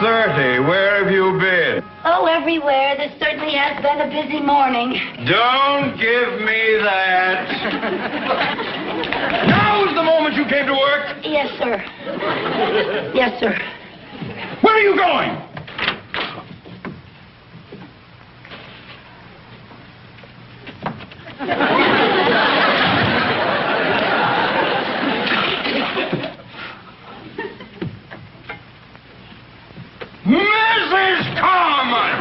6:30. Where have you been? Oh, everywhere. This certainly has been a busy morning. Don't give me that. Now's the moment you came to work. Yes, sir. Yes, sir. Where are you going? Mrs. Carmen!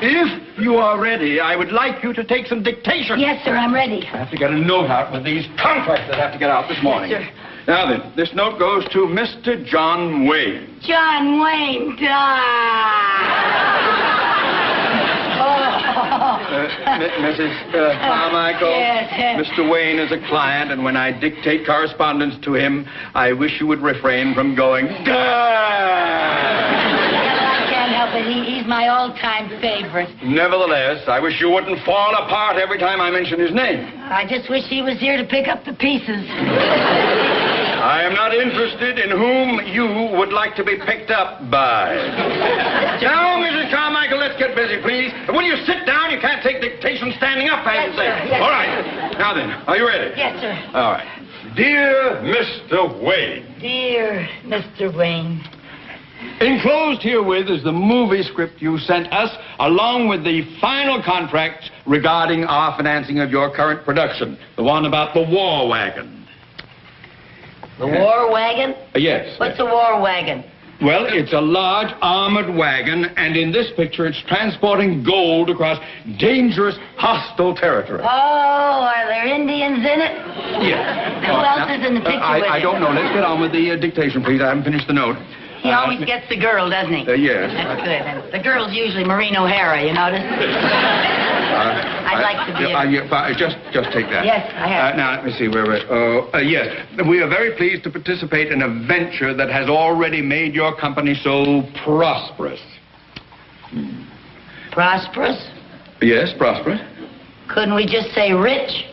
If you are ready, I would like you to take some dictation. Yes, sir, I'm ready. I have to get a note out with these contracts that have to get out this morning. Yes, sir. Now then, this note goes to Mr. John Wayne. John Wayne Mrs. Carmichael, Yes. Mr. Wayne is a client, and when I dictate correspondence to him, I wish you would refrain from going, I can't help it. He's my all-time favorite. Nevertheless, I wish you wouldn't fall apart every time I mention his name. I just wish he was here to pick up the pieces. I am not interested in whom you would like to be picked up by. Now, Mrs. Carmichael, let's get busy, please. And when you sit down, you can't take dictation standing up, I have to say. Yes, all right. Now then, are you ready? Yes, sir. All right. Dear Mr. Wayne. Dear Mr. Wayne. Enclosed herewith is the movie script you sent us, along with the final contract regarding our financing of your current production, the one about the war wagon. The war wagon? Yes. What's a war wagon? Well, it's a large armored wagon, and in this picture, it's transporting gold across dangerous, hostile territory. Oh, are there Indians in it? Yes. Who else is in the picture with I you? don't know. Let's get on with the dictation, please. I haven't finished the note. He always gets the girl, doesn't he? Yes. That's good. And the girl's usually Maureen O'Hara, you notice? I'd like to be Just take that. Yes, I have. Now, let me see where we're... yes. We are very pleased to participate in a venture that has already made your company so prosperous. Prosperous? Yes, prosperous. Couldn't we just say rich?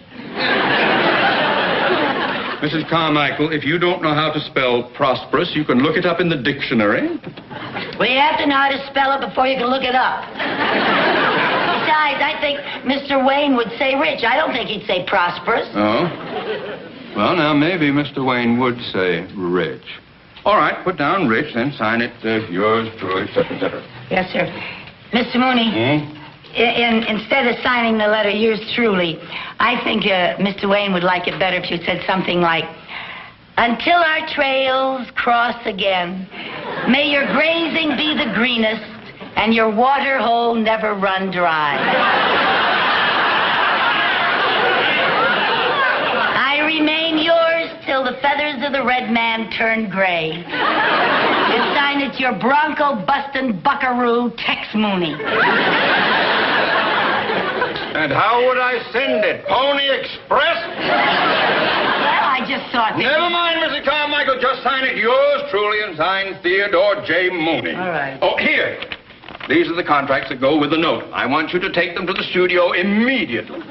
Mrs. Carmichael, if you don't know how to spell prosperous, you can look it up in the dictionary. Well, you have to know how to spell it before you can look it up. Besides, I think Mr. Wayne would say rich. I don't think he'd say prosperous. Oh? Well, now, maybe Mr. Wayne would say rich. All right, put down rich, then sign it, yours truly, et cetera, et cetera. Yes, sir. Mr. Mooney, instead of signing the letter, yours truly, I think Mr. Wayne would like it better if you said something like, until our trails cross again, may your grazing be the greenest, and your water hole never run dry. I remain yours till the feathers of the red man turn gray. And sign it your bronco-bustin' buckaroo, Tex Mooney. And how would I send it? Pony Express? Well, I just thought that... Never mind, Mrs. Carmichael. Just sign it yours truly and sign Theodore J. Mooney. All right. Oh, here. These are the contracts that go with the note. I want you to take them to the studio immediately.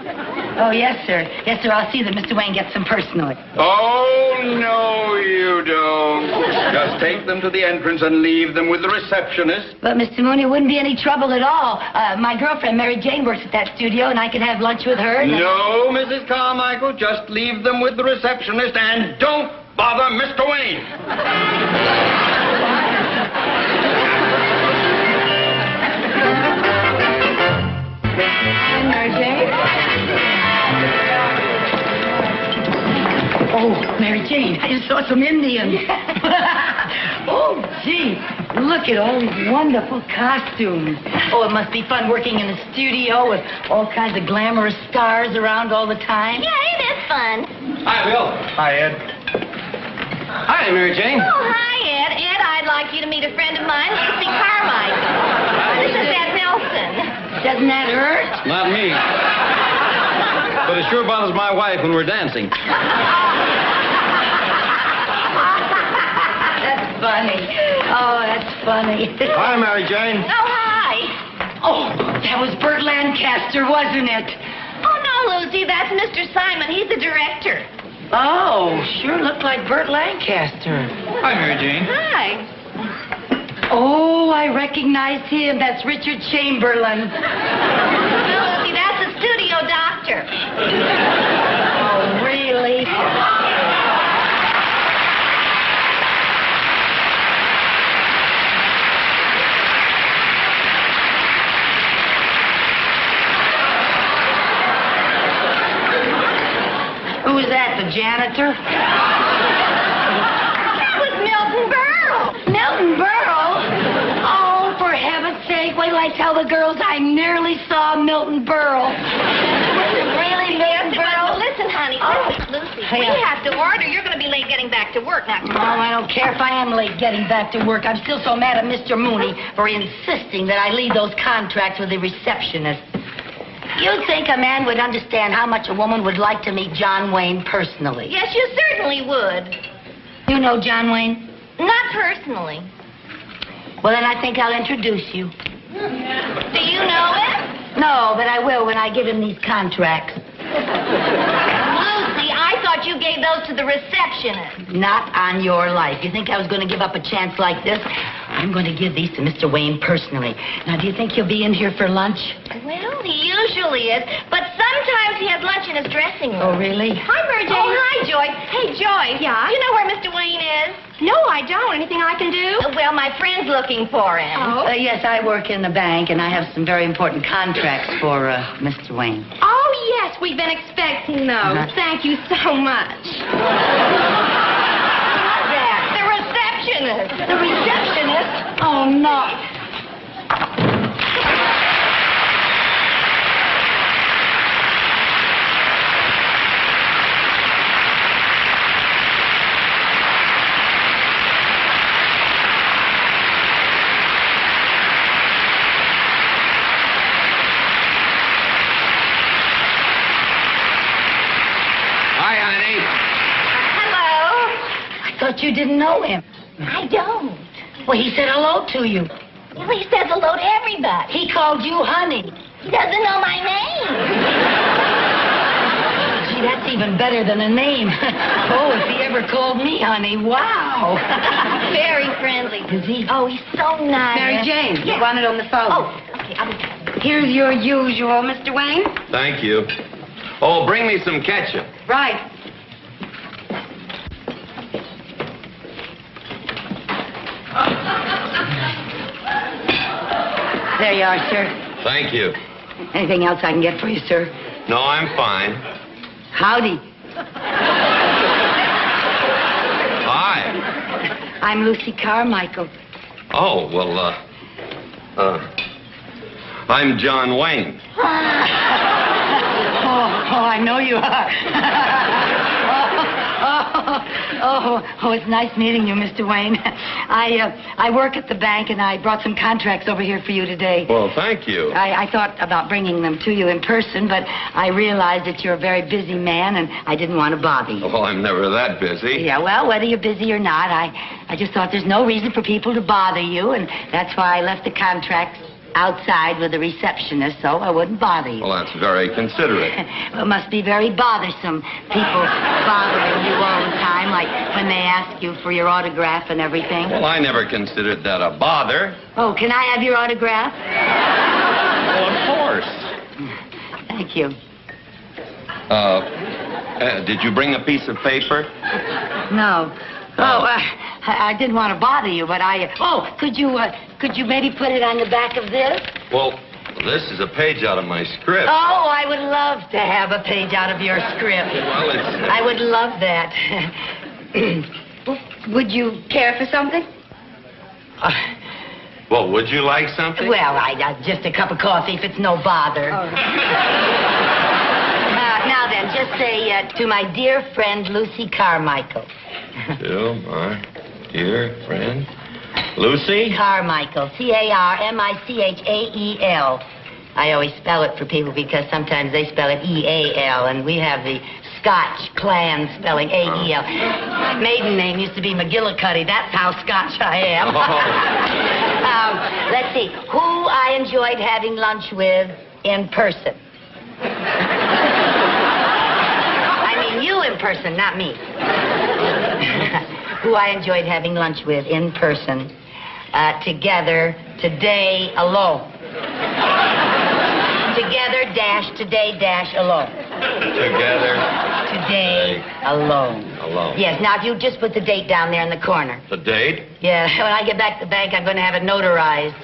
Oh, yes, sir. Yes, sir. I'll see that Mr. Wayne gets them personally. Oh, no, you don't. Just take them to the entrance and leave them with the receptionist. But, Mr. Mooney, it wouldn't be any trouble at all. My girlfriend, Mary Jane, works at that studio, and I could have lunch with her. No, Mrs. Carmichael. Just leave them with the receptionist and don't bother Mr. Wayne. Mary Jane? Oh, Mary Jane, I just saw some Indians. Oh, gee, look at all these wonderful costumes. Oh, it must be fun working in a studio with all kinds of glamorous stars around all the time. Yeah, it is fun. Hi, Bill. Hi, Ed. Hi, Mary Jane. Oh, hi, Ed. Ed, I'd like you to meet a friend of mine, Lucy Carmichael. This is Ed Nelson. Doesn't that hurt? Not me. But it sure bothers my wife when we're dancing. That's funny. Oh, that's funny. Hi, Mary Jane. Oh, hi. Oh, that was Burt Lancaster, wasn't it? Oh, no, Lucy, that's Mr. Simon. He's the director. Oh, sure looked like Burt Lancaster. Hi, Mary Jane. Hi. Oh, I recognize him. That's Richard Chamberlain. No, Lucy, that's the studio doctor. Oh, really? Who's that, the janitor? That was Milton Berle. Milton Berle? Oh, for heaven's sake, wait till I tell the girls I nearly saw Milton Berle. Really, Milton Berle? Listen, honey, Lucy, we have to order. You're going to be late getting back to work now. Oh, I don't care if I am late getting back to work. I'm still so mad at Mr. Mooney for insisting that I leave those contracts with the receptionist. You'd think a man would understand how much a woman would like to meet John Wayne personally. Yes, you certainly would. You know John Wayne? Not personally. Well, then I think I'll introduce you. Do you know him? No, but I will when I give him these contracts. Lucy, I thought you gave those to the receptionist. Not on your life. You think I was going to give up a chance like this? I'm going to give these to Mr. Wayne personally. Now, do you think he'll be in here for lunch? Well, he usually is, but sometimes he has lunch in his dressing room. Oh, really? Hi, Mary Jane. Oh, hi, Joy. Hey, Joy. Yeah? You know where Mr. Wayne is? No, I don't. Anything I can do? Well, my friend's looking for him. Oh? Yes, I work in the bank, and I have some very important contracts for Mr. Wayne. Oh, yes, we've been expecting those. Thank you so much. The receptionist. The receptionist? Oh, no. Hi, honey. Hello. I thought you didn't know him. I don't. Well, he said hello to you. Well, he says hello to everybody. He called you honey. He doesn't know my name. Gee, that's even better than a name. Oh, if he ever called me honey, wow. Very friendly. Is he? Oh, he's so nice. Mary Jane, Yes. you want it on the phone. Oh, okay. I'll be... Here's your usual, Mr. Wayne. Thank you. Oh, bring me some ketchup. Right. There you are, sir. Thank you. Anything else I can get for you, sir? No, I'm fine. Howdy. Hi. I'm Lucy Carmichael. Oh, well, I'm John Wayne. Oh, I know you are. It's nice meeting you, Mr. Wayne. I work at the bank, and I brought some contracts over here for you today. Well, thank you. I thought about bringing them to you in person, but I realized that you're a very busy man, and I didn't want to bother you. Oh, I'm never that busy. Yeah, well, whether you're busy or not, I just thought there's no reason for people to bother you, and that's why I left the contracts outside with the receptionist, so I wouldn't bother you. Well, that's very considerate. Well, it must be very bothersome, people bothering you all the time, like when they ask you for your autograph and everything. Well, I never considered that a bother. Oh, can I have your autograph? Well, of course. Thank you. Did you bring a piece of paper? No. I didn't want to bother you, but could you maybe put it on the back of this? Well, this is a page out of my script. Oh, I would love to have a page out of your script. Well, I would love that. Would you care for something? Well, would you like something? Well, just a cup of coffee if it's no bother. Oh. Now then, just say to my dear friend Lucy Carmichael. To my dear friend Lucy? Carmichael, Carmichael. I always spell it for people because sometimes they spell it E-A-L, and we have the Scotch clan spelling A-E-L. My maiden name used to be McGillicuddy. That's how Scotch I am. Let's see. Who I enjoyed having lunch with in person. I mean you in person, not me. Who I enjoyed having lunch with in person. together, today, alone. Together, dash, today, dash, alone. Together. Today, alone. Alone. Yes, now if you just put the date down there in the corner. The date? Yeah, when I get back to the bank, I'm going to have it notarized.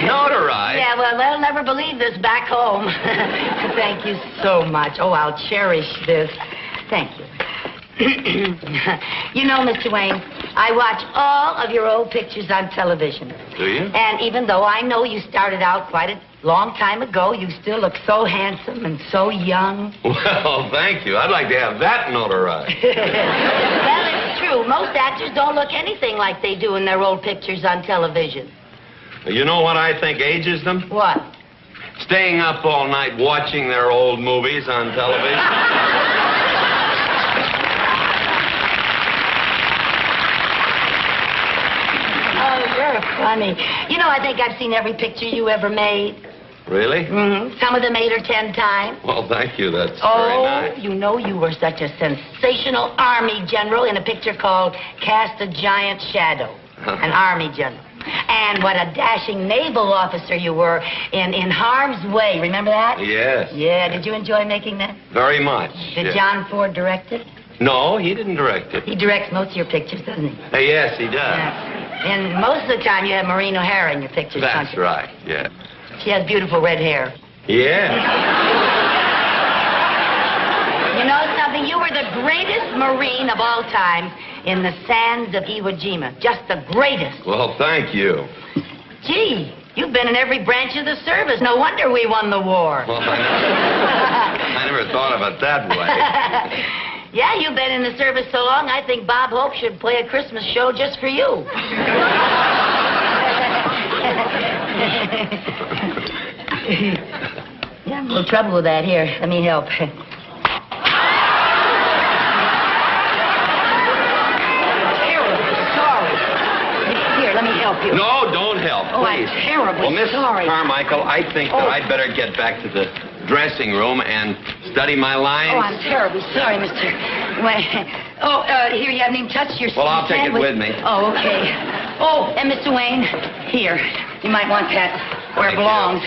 Notarized? Yeah, well, they'll never believe this back home. Thank you so much. Oh, I'll cherish this. Thank you. You know, Mr. Wayne, I watch all of your old pictures on television. Do you? And even though I know you started out quite a long time ago, you still look so handsome and so young. Well, thank you. I'd like to have that notarized. Well, it's true. Most actors don't look anything like they do in their old pictures on television. You know what I think ages them? What? Staying up all night watching their old movies on television. Oh, you're funny. You know, I think I've seen every picture you ever made. Really? Mm-hmm. Some of them 8 or 10 times. Well, thank you. That's Oh, very nice. you know you were such a sensational Army general in a picture called Cast a Giant Shadow. An Army general. And what a dashing naval officer you were in Harm's Way. Remember that? Yes. Yeah, did you enjoy making that? Very much. Did yes. John Ford direct it? No, he didn't direct it. He directs most of your pictures, doesn't he? Yes, he does. Yeah. And most of the time you have Maureen O'Hara in your pictures, don't That's you? right, yeah. She has beautiful red hair. Yeah. You know something? You were the greatest Marine of all time in the sands of Iwo Jima. Just the greatest. Well, thank you. Gee, you've been in every branch of the service. No wonder we won the war. Well, I never thought of it that way. Yeah, you've been in the service so long, I think Bob Hope should play a Christmas show just for you. Yeah, I'm a little trouble with that. Here, let me help. Here, let me help you. No, don't help, Oh, I'm please. terribly well, Miss sorry. Carmichael, I think that I'd better get back to the dressing room and study my lines. Oh, I'm terribly sorry, Mr. Wayne. Oh, here, you haven't even touched your Well, I'll take it sandwich. with me. Oh, okay. Oh, and Mr. Wayne, here. You might want that where it Thank belongs.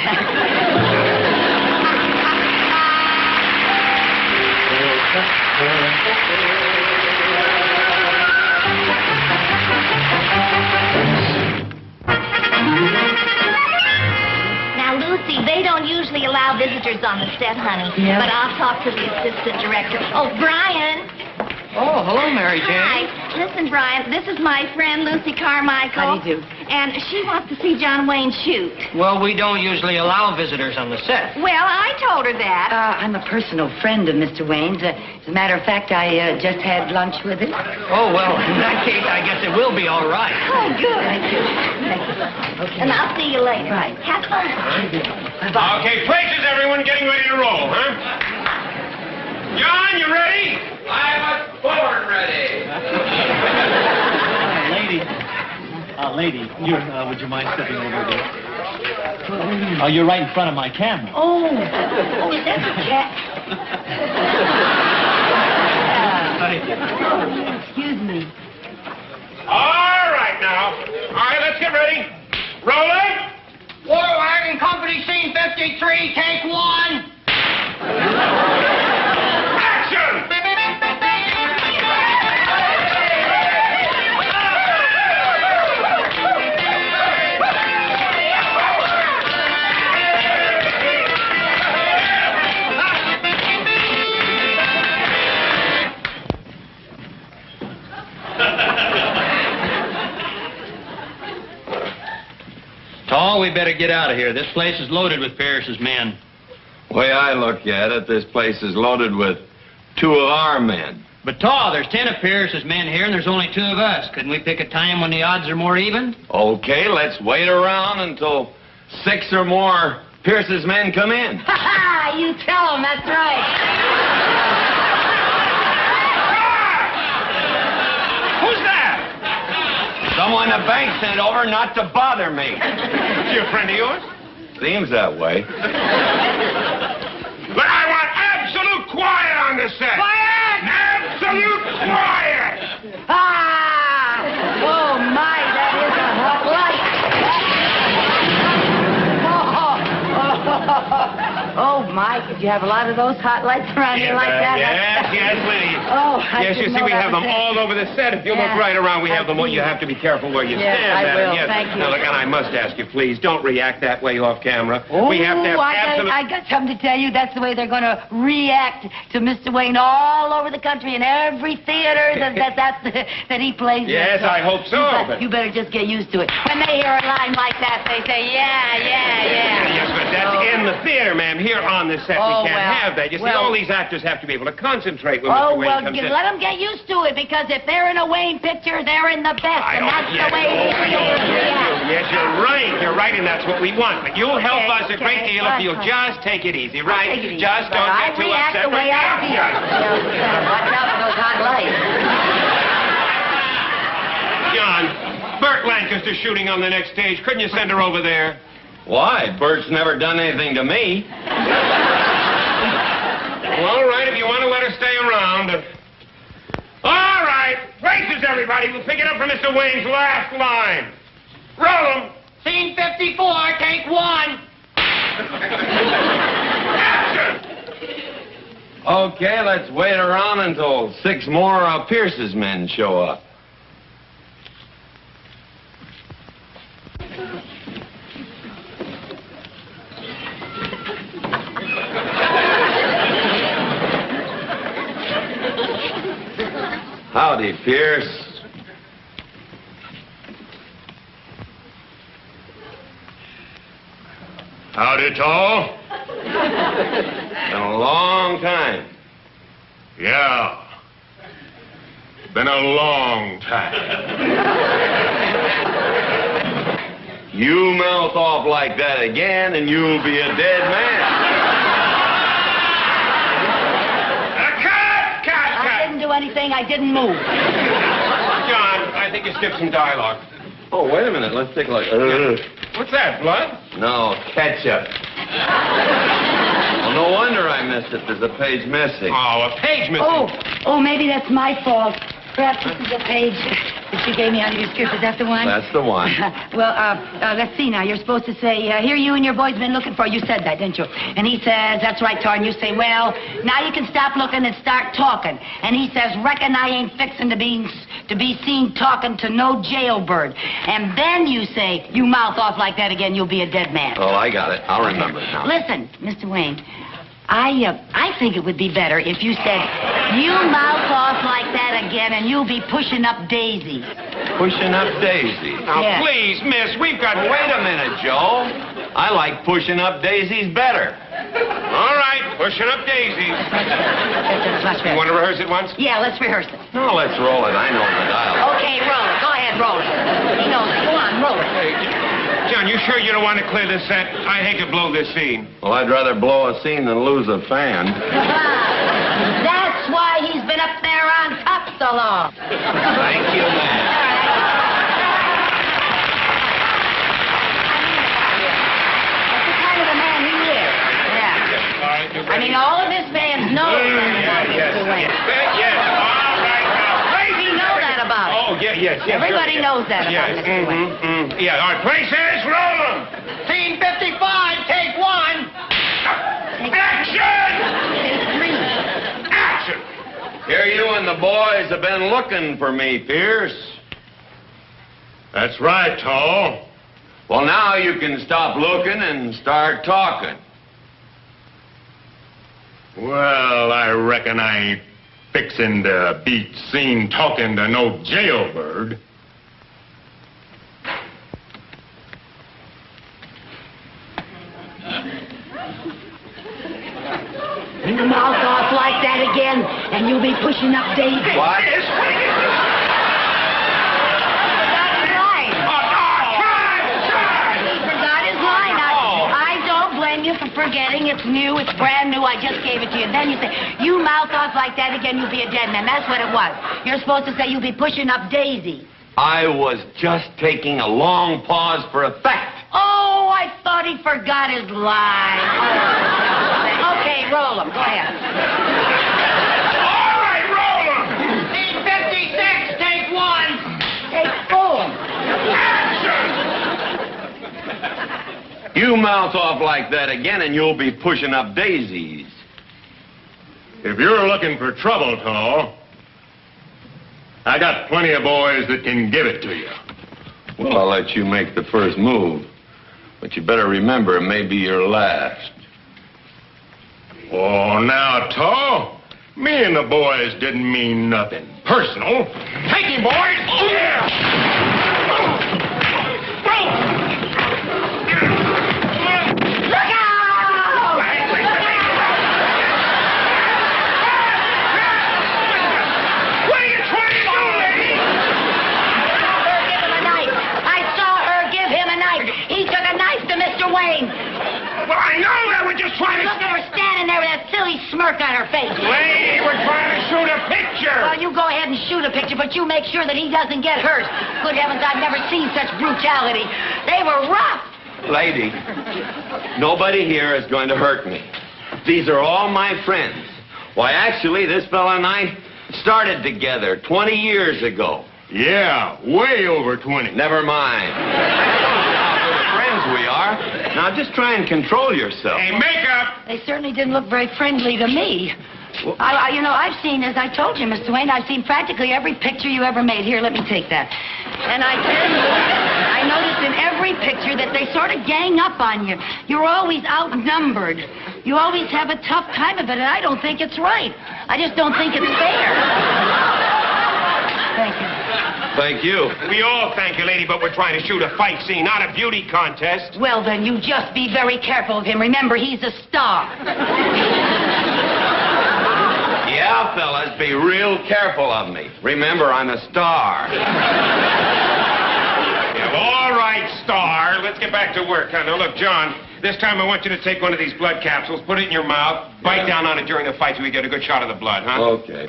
Now, Lucy, they don't usually allow visitors on the set, honey. Yeah. But I'll talk to the assistant director. Oh, Brian. Oh, hello, Mary Jane. Hi. Listen, Brian, this is my friend Lucy Carmichael. How do you do? And she wants to see John Wayne shoot. Well, we don't usually allow visitors on the set. Well, I told her that. I'm a personal friend of Mr. Wayne's. As a matter of fact, I just had lunch with him. Oh, well, in that case, I guess it will be all right. Oh, good. Thank you. Thank you. Okay. And I'll see you later. Right. Have fun. Bye-bye. Okay, places, everyone getting ready to roll, huh? John, you ready? I was born ready. Lady, you, would you mind stepping over there? Oh, you're right in front of my camera. Oh, is that the cat? Thank you. Excuse me. All right, now. All right, let's get ready. Rolling. War Wagon Company, scene 53, take 1. Action! Tall, we better get out of here. This place is loaded with Parrish's men. The way I look at it, this place is loaded with 2 of our men. But, Tall, there's 10 of Parrish's men here, and there's only 2 of us. Couldn't we pick a time when the odds are more even? Okay, let's wait around until 6 or more Pierce's men come in. Ha ha! You tell him, that's right. Who's that? Someone the bank sent over not to bother me. Is he a friend of yours? Seems that way. But I want absolute quiet on this set. Quiet! Absolute quiet! Ah! Oh, you have a lot of those hot lights around here like that? Yes, Lenny. Oh, I Yes, you didn't see, know we that have them was it. all over the set. If you look right around, we have them all. You have to be careful where you Yes, stand. I will. Yes. Thank you. Now, look, and I must ask you, please, don't react that way off camera. Oh, we have to have I got something to tell you. That's the way they're going to react to Mr. Wayne all over the country in every theater that he plays in. Yes, I hope so. You better just get used to it. When they hear a line like that, they say, yeah. Yes, but that's in the theater, ma'am. Here on the set, we can't have that. You see, all these actors have to be able to concentrate when Mr. Wayne comes in. Let them get used to it, because if they're in a Wayne picture, they're in the best, and that's the way they react. Yes, you're right, and that's what we want. But you'll help us a great deal if you'll just take it easy, right? Take it easy. Just don't get too upset. I react the way I feel. Watch out for those hot lights. John, Burt Lancaster's shooting on the next stage. Couldn't you send her over there? Why? Bert's never done anything to me. Well, all right, if you want to let her stay around. All right. Races, everybody. We'll pick it up from Mr. Wayne's last line. Roll 'em. Scene 54, take 1. Action! Okay, let's wait around until 6 more Pierce's men show up. Howdy, Pierce. Howdy, Tall. Been a long time. Yeah. Been a long time. You mouth off like that again, and you'll be a dead man. Cut! I didn't do anything. I didn't move. John, I think you skipped some dialogue. Oh, wait a minute. Let's take a look. What's that, blood? No, ketchup. Well, no wonder I missed it. There's a page missing. Oh, a page missing. Oh, maybe that's my fault. Perhaps this is a page that you gave me out of your script. Is that the one? That's the one. Well, let's see now. You're supposed to say, here you and your boys been looking for. You said that, didn't you? And he says, that's right, Tar. And you say, well, now you can stop looking and start talking. And he says, reckon I ain't fixing to be seen talking to no jailbird. And then you say, you mouth off like that again, you'll be a dead man. Oh, I got it. I'll remember it now. Listen, Mr. Wayne, I think it would be better if you said, you mouth off like that again, and you'll be pushing up daisies. Pushing up daisies. Now, Yeah. please, miss, we've got... Wait a minute, Joe. I like pushing up daisies better. All right, pushing up daisies. Let's You rehearse. want to rehearse it once? Yeah, let's rehearse it. No, let's roll it. I know the dialogue. Okay, roll it. Go ahead, roll it. He knows it. Go on, roll it. John, you sure you don't want to clear this set? I hate to blow this scene. Well, I'd rather blow a scene than lose a fan. That's why he's been up there on top so long. Thank you, man. That's the kind of a man he is. Yeah. I mean, all of his fans know that about Mr. Wayne. Yes, all right now. We know that about him. Oh, yes. Everybody sure, knows that about yes. Mr. Wayne. Yeah, all right, places, roll them. Scene 55, take 1. Action! Action! Here you and the boys have been looking for me, Pierce. That's right, Tall. Well, now you can stop looking and start talking. Well, I reckon I ain't fixing to be seen talking to no jailbird. You mouth off like that again, and you'll be pushing up daisies. What? That's right. He forgot his line. I don't blame you for forgetting. It's new. It's brand new. I just gave it to you. And then you say, you mouth off like that again, you'll be a dead man. That's what it was. You're supposed to say you'll be pushing up daisies. I was just taking a long pause for effect. Oh, I thought he forgot his line. Okay, roll him. Go ahead. All right, roll them. Scene 56, take 1. Take 4. Action! You mouth off like that again, and you'll be pushing up daisies. If you're looking for trouble, Tall, I got plenty of boys that can give it to you. Well, I'll let you make the first move. But you better remember, it may be your last. Oh, now, Tall, me and the boys didn't mean nothing personal. Take him, boys! Look out! What are you trying to do, lady? I saw her give him a knife. He took a knife to Mr. Wayne. Well, I know that we're just trying to... Look at her standing there with that silly smirk on her face. Lady, we're trying to shoot a picture. Well, you go ahead and shoot a picture, but you make sure that he doesn't get hurt. Good heavens, I've never seen such brutality. They were rough. Lady, nobody here is going to hurt me. These are all my friends. Why, actually, this fella and I started together 20 years ago. Yeah, way over 20. Never mind. Good friends we are. Now, just try and control yourself. Hey, makeup! They certainly didn't look very friendly to me. I've seen, as I told you, Mr. Wayne, I've seen practically every picture you ever made. Here, let me take that. And I tell you, I noticed in every picture that they sort of gang up on you. You're always outnumbered. You always have a tough time of it, and I don't think it's right. I just don't think it's fair. Thank you. Thank you. We all thank you, lady, but we're trying to shoot a fight scene, not a beauty contest. Well, then, you just be very careful of him. Remember, he's a star. Yeah, fellas, be real careful of me. Remember, I'm a star. Yeah, well, all right, Star. Let's get back to work. Now, look, John, this time I want you to take one of these blood capsules, put it in your mouth, bite down on it during the fight so we get a good shot of the blood, huh? Okay.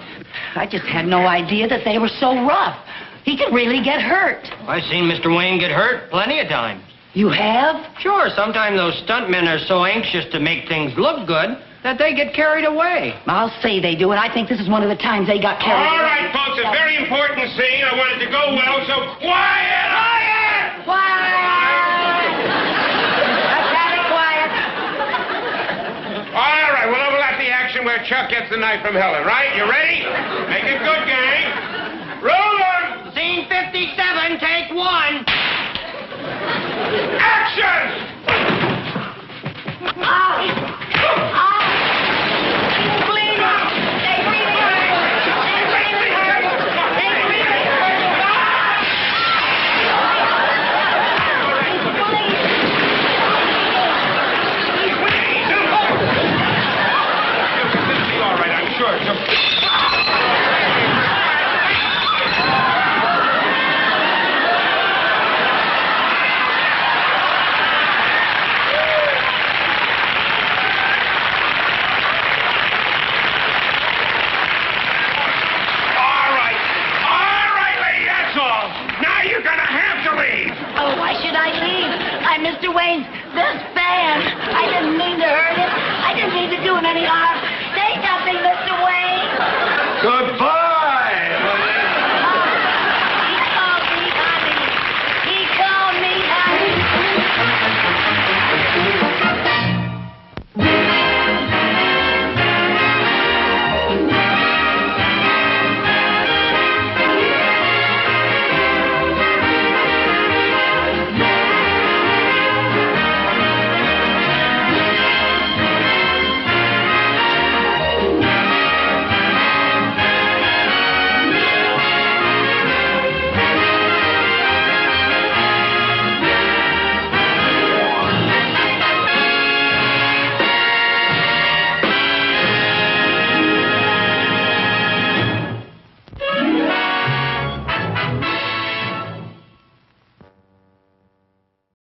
I just had no idea that they were so rough. He could really get hurt. I've seen Mr. Wayne get hurt plenty of times. You have? Sure, sometimes those stuntmen are so anxious to make things look good that they get carried away. I'll say they do, and I think this is one of the times they got carried All away. right, folks, a very important scene. I want it to go well, so quiet! Quiet! Quiet! Let's have it quiet. All right, we'll overlap the action where Chuck gets the knife from Helen, right? You ready? Make it good, gang. Roller! Scene 57, take one. Action! He's bleeding. They really hurt. They really hurt. They really hurt. He's bleeding. This'll be all right, I'm sure. Oh, why should I leave? I'm Mr. Wayne's